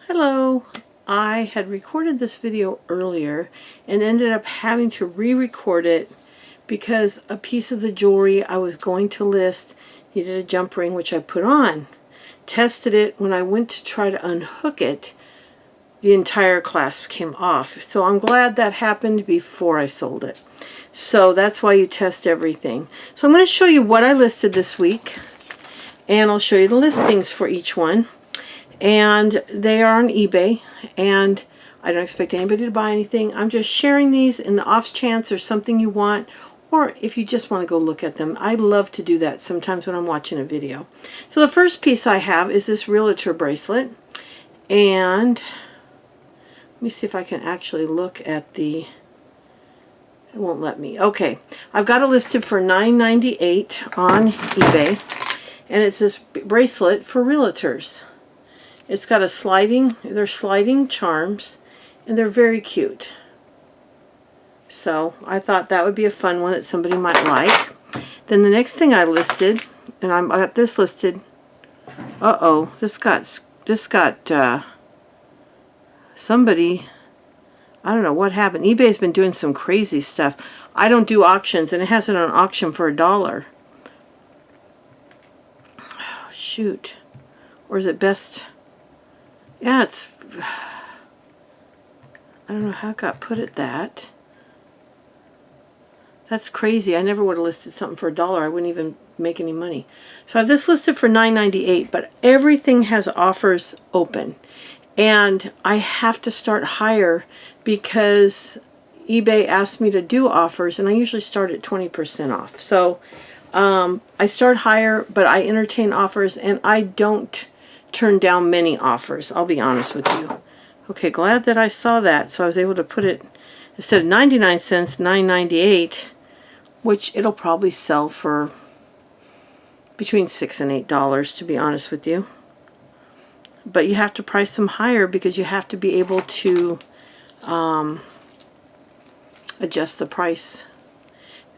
Hello. I had recorded this video earlier and ended up having to re-record it because a piece of the jewelry I was going to list needed a jump ring, which I put on. Tested it. When I went to try to unhook it, the entire clasp came off. So I'm glad that happened before I sold it. So that's why you test everything. So I'm going to show you what I listed this week, and I'll show you the listings for each one. And they are on eBay, and I don't expect anybody to buy anything. I'm just sharing these in the off chance there's something you want, or if you just want to go look at them. I love to do that sometimes when I'm watching a video. So the first piece I have is this realtor bracelet, and let me see if I can actually look at the, it won't let me. Okay, I've got it listed for $9.98 on eBay, and it's this bracelet for realtors. It's got they're sliding charms, and they're very cute. So I thought that would be a fun one that somebody might like. Then the next thing I listed, and I got this listed. This got somebody, I don't know what happened. eBay's been doing some crazy stuff. I don't do auctions, and it has it on auction for $1. Oh, shoot. Or is it best? Yeah, it's, I don't know how it got put at that. That's crazy. I never would have listed something for $1. I wouldn't even make any money. So I have this listed for $9.98, but everything has offers open. And I have to start higher because eBay asked me to do offers, and I usually start at 20% off. So I start higher, but I entertain offers, and I don't turn down many offers, I'll be honest with you. Okay, glad that I saw that, so I was able to put it, instead of 99 cents, $9.98, which it'll probably sell for between $6 and $8, to be honest with you. But you have to price them higher because you have to be able to adjust the price.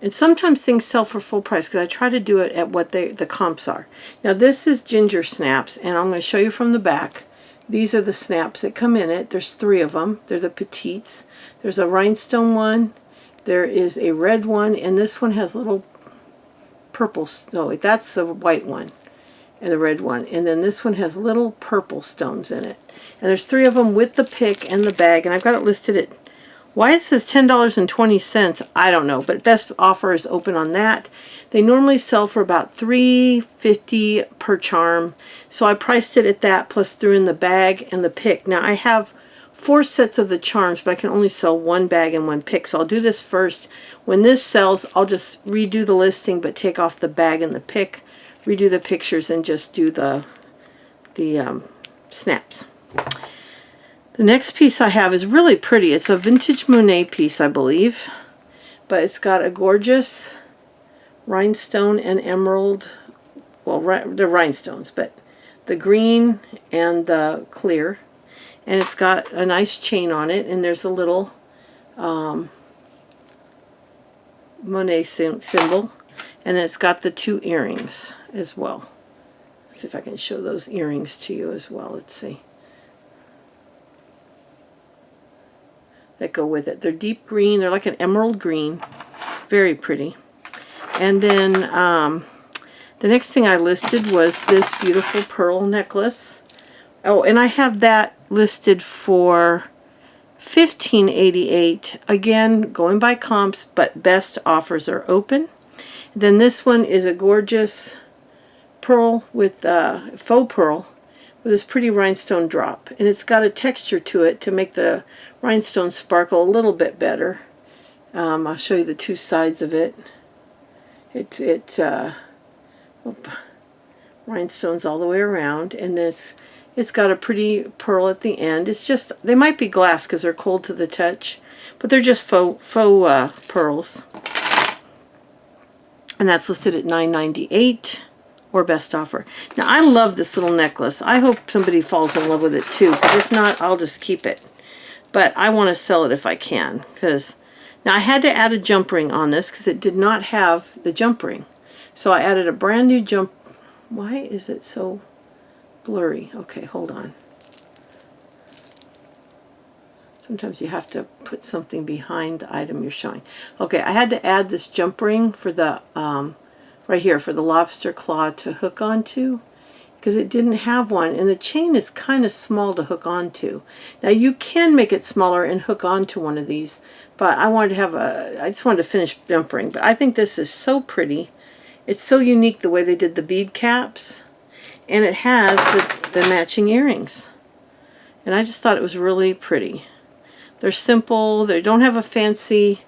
And sometimes things sell for full price because I try to do it at what the comps are. Now this is ginger snaps, and I'm going to show you from the back. These are the snaps that come in it. There's 3 of them. They're the petites. There's a rhinestone one. There is a red one, and this one has little purple. No, that's the white one and the red one. And then this one has little purple stones in it. And there's 3 of them with the pick and the bag, and I've got it listed at, why it says $10.20, I don't know, but best offer is open on that. They normally sell for about $3.50 per charm, so I priced it at that, plus threw in the bag and the pick. Now I have 4 sets of the charms, but I can only sell 1 bag and 1 pick, so I'll do this first. When this sells, I'll just redo the listing, but take off the bag and the pick, redo the pictures, and just do the snaps. The next piece I have is really pretty. It's a vintage Monet piece, I believe. But it's got a gorgeous rhinestone and emerald. Well, they're rhinestones, but the green and the clear. And it's got a nice chain on it. And there's a little Monet symbol. And it's got the 2 earrings as well. Let's see if I can show those earrings to you as well. Let's see. That go with it. They're deep green. They're like an emerald green. Very pretty. And then the next thing I listed was this beautiful pearl necklace. Oh, and I have that listed for $15.88. Again, going by comps, but best offers are open. Then this one is a gorgeous pearl with faux pearl with this pretty rhinestone drop, and it's got a texture to it to make the rhinestone sparkle a little bit better. I'll show you the 2 sides of it. Rhinestones all the way around, and it's got a pretty pearl at the end. It's just, they might be glass because they're cold to the touch, but they're just faux pearls. And that's listed at $9.98. Or best offer. Now I love this little necklace. I hope somebody falls in love with it too, because if not, I'll just keep it. But I want to sell it if I can, because now I had to add a jump ring on this because it did not have the jump ring. So I added a brand new jump. Why is it so blurry? Okay, hold on. Sometimes you have to put something behind the item you're showing. Okay, I had to add this jump ring for the, right here, for the lobster claw to hook onto, because it didn't have one, and the chain is kind of small to hook onto. Now you can make it smaller and hook onto one of these, but I wanted to have I just wanted to finish jump ring. But I think this is so pretty. It's so unique the way they did the bead caps, and it has the matching earrings. And I just thought it was really pretty. They're simple. They don't have a fancy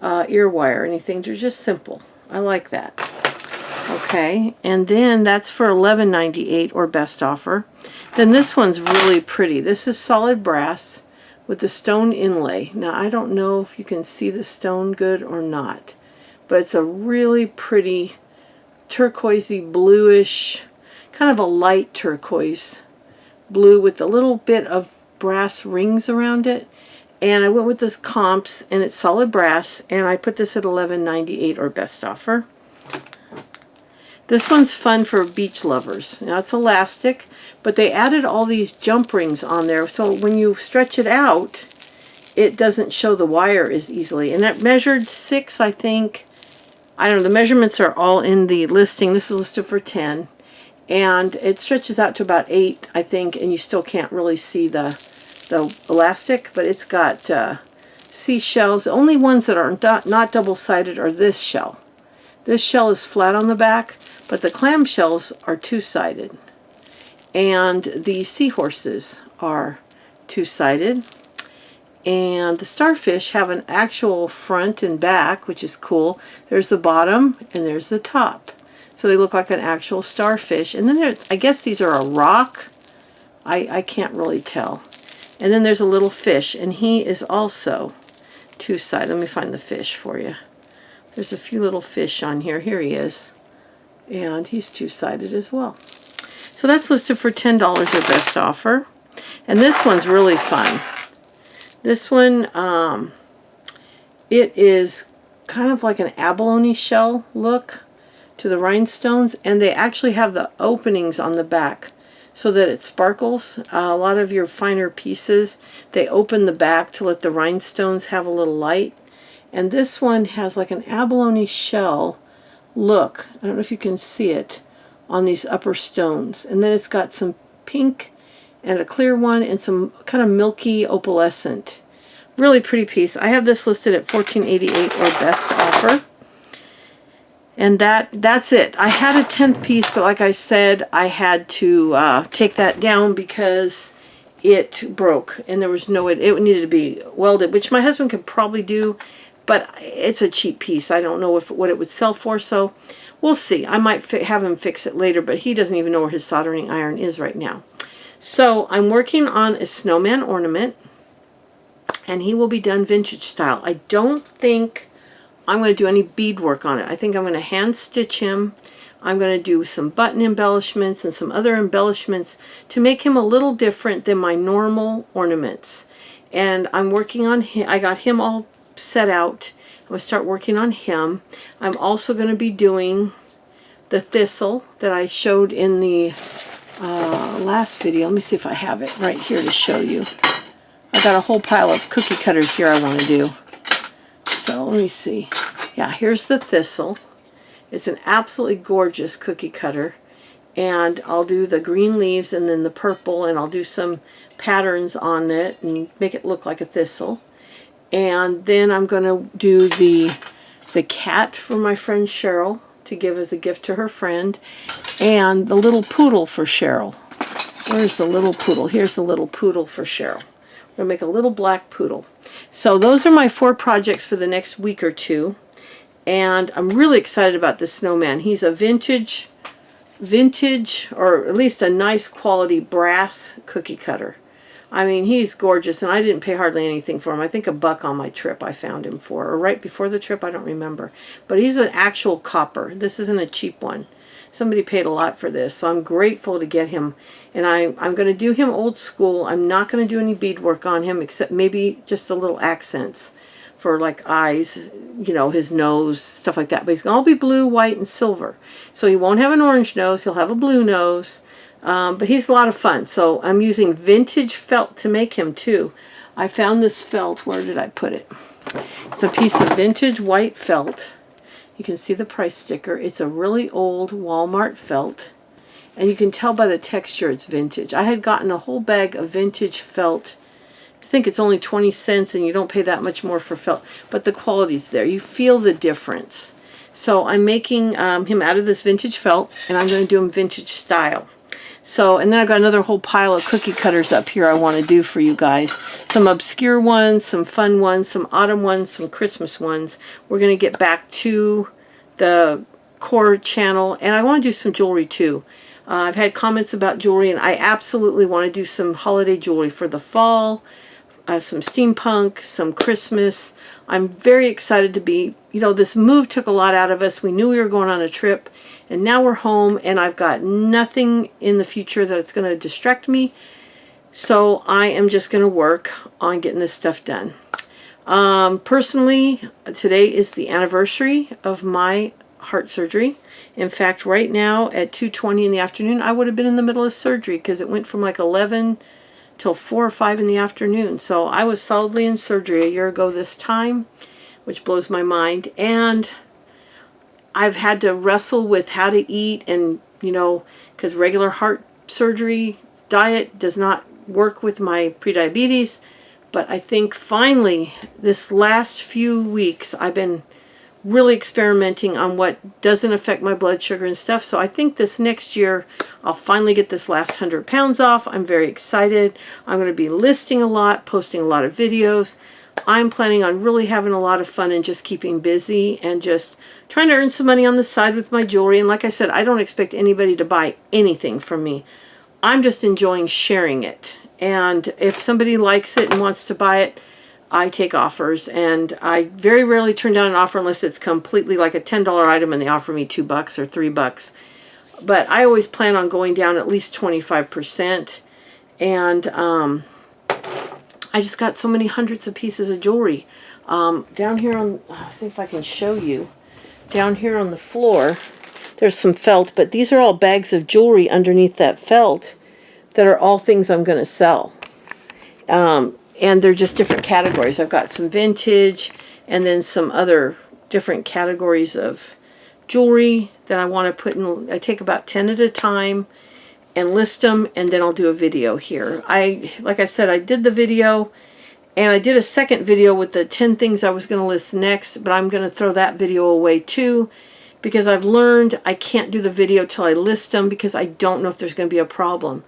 ear wire or anything. They're just simple. I like that. Okay, and then that's for $11.98 or best offer. Then this one's really pretty. This is solid brass with the stone inlay. Now I don't know if you can see the stone good or not, but it's a really pretty turquoisey bluish, kind of a light turquoise blue with a little bit of brass rings around it. And I went with this comps, and it's solid brass, and I put this at $11.98 or best offer. This one's fun for beach lovers. Now it's elastic, but they added all these jump rings on there, so when you stretch it out, it doesn't show the wire as easily. And that measured 6, I think. I don't know, the measurements are all in the listing. This is listed for 10. And it stretches out to about 8, I think, and you still can't really see the elastic, but it's got seashells. The only ones that are not double-sided are this shell. This shell is flat on the back, but the clam shells are two-sided. And the seahorses are two-sided. And the starfish have an actual front and back, which is cool. There's the bottom and there's the top. So they look like an actual starfish. And then I guess these are a rock. I can't really tell. And then there's a little fish, and he is also two-sided. Let me find the fish for you. There's a few little fish on here. Here he is. And he's two-sided as well. So that's listed for $10 or best offer. And this one's really fun. This one, it is kind of like an abalone shell look to the rhinestones, and they actually have the openings on the back so that it sparkles. A lot of your finer pieces, they open the back to let the rhinestones have a little light. And this one has like an abalone shell look. I don't know if you can see it on these upper stones. And then it's got some pink and a clear one and some kind of milky opalescent. Really pretty piece. I have this listed at $14.88 or best offer. And that's it. I had a 10th piece, but like I said, I had to take that down because it broke and there was no way. It needed to be welded, which my husband could probably do, but it's a cheap piece. I don't know what it would sell for, so we'll see. I might have him fix it later, but he doesn't even know where his soldering iron is right now. So I'm working on a snowman ornament, and he will be done vintage style. I don't think I'm going to do any beadwork on it. I think I'm going to hand stitch him. I'm going to do some button embellishments and some other embellishments to make him a little different than my normal ornaments. And I'm working on him. I got him all set out. I'm going to start working on him. I'm also going to be doing the thistle that I showed in the last video. Let me see if I have it right here to show you. I got a whole pile of cookie cutters here I want to do. So let me see. Yeah, here's the thistle. It's an absolutely gorgeous cookie cutter. And I'll do the green leaves and then the purple, and I'll do some patterns on it and make it look like a thistle. And then I'm going to do the cat for my friend Cheryl to give as a gift to her friend, and the little poodle for Cheryl. Where's the little poodle? Here's the little poodle for Cheryl. We're going to make a little black poodle. So those are my 4 projects for the next week or 2. And I'm really excited about this snowman. He's a vintage, or at least a nice quality brass cookie cutter. I mean, he's gorgeous, and I didn't pay hardly anything for him. I think $1 on my trip I found him for, or right before the trip, I don't remember. But he's an actual copper. This isn't a cheap one. Somebody paid a lot for this, so I'm grateful to get him. And I'm going to do him old school. I'm not going to do any beadwork on him, except maybe just a little accents for like eyes, you know, his nose, stuff like that. But he's going to all be blue, white, and silver. So he won't have an orange nose. He'll have a blue nose. But he's a lot of fun. So I'm using vintage felt to make him too. I found this felt. Where did I put it? It's a piece of vintage white felt. You can see the price sticker. It's a really old Walmart felt. And you can tell by the texture it's vintage. I had gotten a whole bag of vintage felt. I think it's only 20 cents and you don't pay that much more for felt. But the quality's there. You feel the difference. So I'm making him out of this vintage felt, and I'm going to do him vintage style. So, and then I've got another whole pile of cookie cutters up here I want to do for you guys. Some obscure ones, some fun ones, some autumn ones, some Christmas ones. We're going to get back to the core channel, and I want to do some jewelry too. I've had comments about jewelry, and I absolutely want to do some holiday jewelry for the fall, some steampunk, some Christmas. I'm very excited to be, this move took a lot out of us. We knew we were going on a trip, and now we're home, and I've got nothing in the future that's going to distract me. So I am just going to work on getting this stuff done. Personally, today is the anniversary of my heart surgery. In fact, right now at 2:20 in the afternoon, I would have been in the middle of surgery because it went from like 11 till 4 or 5 in the afternoon. So I was solidly in surgery a year ago this time, which blows my mind. And I've had to wrestle with how to eat, and because regular heart surgery diet does not work with my prediabetes. But I think finally this last few weeks I've been really experimenting on what doesn't affect my blood sugar and stuff. So I think this next year I'll finally get this last 100 pounds off. I'm very excited. I'm going to be listing a lot, posting a lot of videos. I'm planning on really having a lot of fun and just keeping busy and just trying to earn some money on the side with my jewelry. And like I said, I don't expect anybody to buy anything from me. I'm just enjoying sharing it. And if somebody likes it and wants to buy it, I take offers, and I very rarely turn down an offer unless it's completely like a $10 item and they offer me $2 or $3. But I always plan on going down at least 25%. And I just got so many hundreds of pieces of jewelry. Down here on, I'll see if I can show you. Down here on the floor, there's some felt, but these are all bags of jewelry underneath that felt that are all things I'm going to sell. And they're just different categories. I've got some vintage and then some other different categories of jewelry that I want to put in. I take about 10 at a time and list them, and then I'll do a video here. Like I said, I did the video, and I did a second video with the 10 things I was going to list next, but I'm going to throw that video away too, because I've learned I can't do the video till I list them, because I don't know if there's going to be a problem.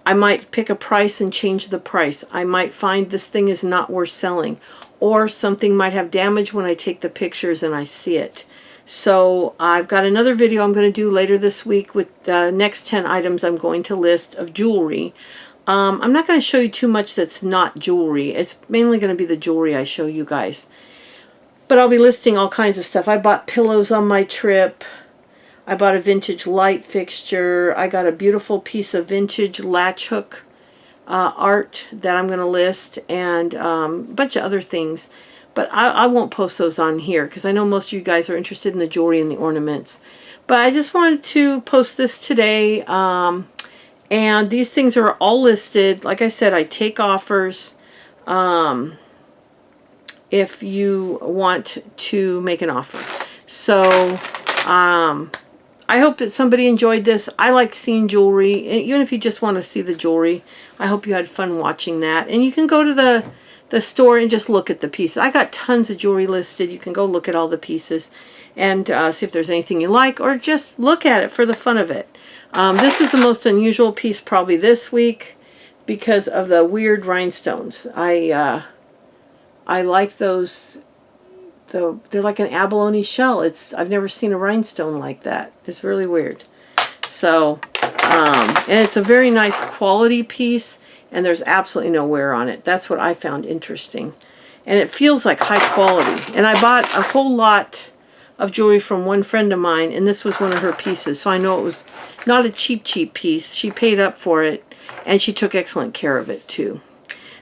I might pick a price and change the price. I might find this thing is not worth selling, or something might have damage when I take the pictures and I see it. So I've got another video I'm going to do later this week with the next 10 items I'm going to list of jewelry. I'm not going to show you too much that's not jewelry. It's mainly going to be the jewelry I show you guys. But I'll be listing all kinds of stuff. I bought pillows on my trip. I bought a vintage light fixture. I got a beautiful piece of vintage latch hook art that I'm going to list, and a bunch of other things. But I won't post those on here because I know most of you guys are interested in the jewelry and the ornaments. But I just wanted to post this today. And these things are all listed. Like I said, I take offers if you want to make an offer. So I hope that somebody enjoyed this. I like seeing jewelry. Even if you just want to see the jewelry, I hope you had fun watching that. And you can go to the store and just look at the pieces. I got tons of jewelry listed. You can go look at all the pieces and see if there's anything you like, or just look at it for the fun of it. This is the most unusual piece probably this week because of the weird rhinestones. I like those. They're like an abalone shell. I've never seen a rhinestone like that. It's really weird. So, and it's a very nice quality piece, and there's absolutely no wear on it. That's what I found interesting. And it feels like high quality. And I bought a whole lot of jewelry from one friend of mine, and this was one of her pieces. So I know it was not a cheap piece. She paid up for it, and she took excellent care of it too.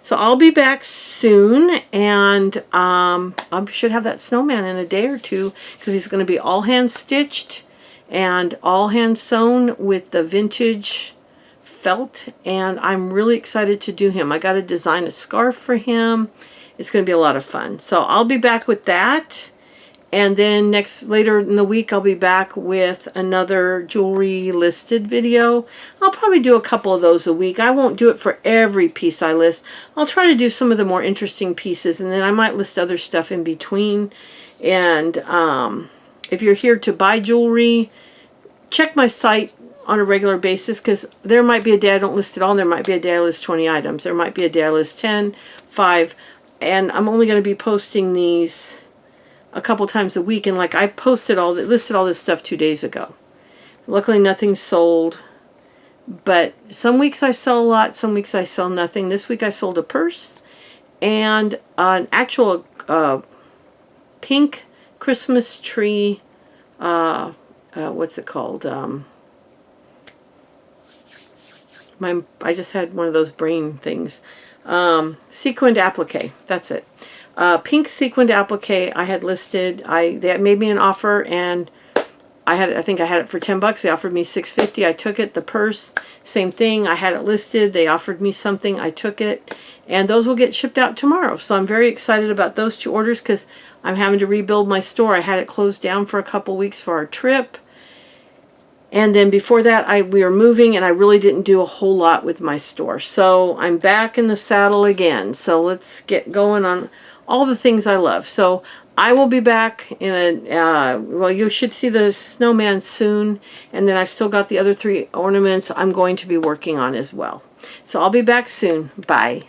So I'll be back soon, and I should have that snowman in a day or two, because he's going to be all hand stitched and all hand sewn with the vintage felt, and I'm really excited to do him. I got to design a scarf for him. It's going to be a lot of fun. So I'll be back with that. And then later in the week, I'll be back with another jewelry listed video. I'll probably do a couple of those a week. I won't do it for every piece I list. I'll try to do some of the more interesting pieces, and then I might list other stuff in between. And if you're here to buy jewelry, check my site on a regular basis, because there might be a day I don't list it all, and there might be a day I list 20 items. There might be a day I list 10, 5, and I'm only going to be posting these a couple times a week, and like I listed all this stuff 2 days ago. Luckily nothing's sold, but some weeks I sell a lot, some weeks I sell nothing. This week I sold a purse and an actual pink Christmas tree, what's it called? I just had one of those brain things. Sequined applique, that's it. Pink sequined applique I had listed. They had made me an offer, and I think I had it for $10. They offered me $6.50. I took it. The purse, same thing. I had it listed. They offered me something. I took it, and those will get shipped out tomorrow. So I'm very excited about those 2 orders, because I'm having to rebuild my store. I had it closed down for a couple weeks for our trip. And then before that, we were moving, and I really didn't do a whole lot with my store. So I'm back in the saddle again. So let's get going on all the things I love. So I will be back in well, you should see the snowman soon. And then I've still got the other 3 ornaments I'm going to be working on as well. So I'll be back soon. Bye.